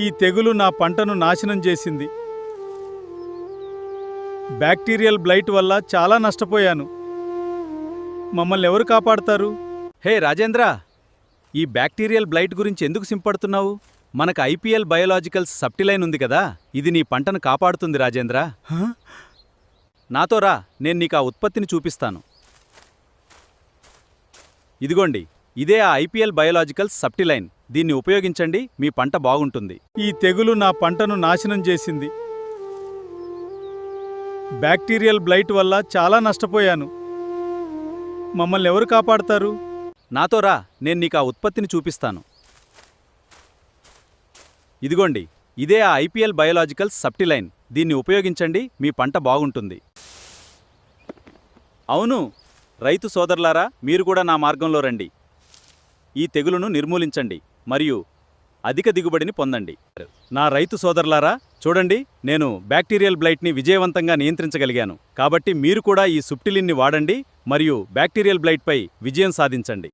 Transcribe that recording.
ఈ తెగులు నా పంటను నాశనం చేసింది. బ్యాక్టీరియల్ బ్లైట్ వల్ల చాలా నష్టపోయాను. మమ్మల్ని ఎవరు కాపాడతారు? హే రాజేంద్ర, ఈ బ్యాక్టీరియల్ బ్లైట్ గురించి ఎందుకు సింపడుతున్నావు? మనకు ఐపీఎల్ బయోలాజికల్స్ సబ్టిలైన్ ఉంది కదా, ఇది నీ పంటను కాపాడుతుంది రాజేంద్ర. నాతో రా, నేను నీకు ఆ ఉత్పత్తిని చూపిస్తాను. ఇదిగోండి, ఇదే ఆ ఐపీఎల్ బయోలాజికల్స్ సబ్టిలైన్. దీన్ని ఉపయోగించండి, మీ పంట బాగుంటుంది. ఈ తెగులు నా పంటను నాశనం చేసింది. బ్యాక్టీరియల్ బ్లైట్ వల్ల చాలా నష్టపోయాను. మమ్మల్ని ఎవరు కాపాడతారు? నాతో రా, నేను నీకు ఆ ఉత్పత్తిని చూపిస్తాను. ఇదిగోండి, ఇదే ఆ ఐపీఎల్ బయోలాజికల్స్ సబ్టిలైన్. దీన్ని ఉపయోగించండి, మీ పంట బాగుంటుంది. అవును, రైతు సోదరులారా, మీరు కూడా నా మార్గంలో రండి. ఈ తెగులును నిర్మూలించండి మరియు అధిక దిగుబడిని పొందండి. నా రైతు సోదరులారా, చూడండి, నేను బ్యాక్టీరియల్ బ్లైట్ని విజయవంతంగా నియంత్రించగలిగాను. కాబట్టి మీరు కూడా ఈ సుప్టిలిన్ని వాడండి మరియు బ్యాక్టీరియల్ బ్లైట్పై విజయం సాధించండి.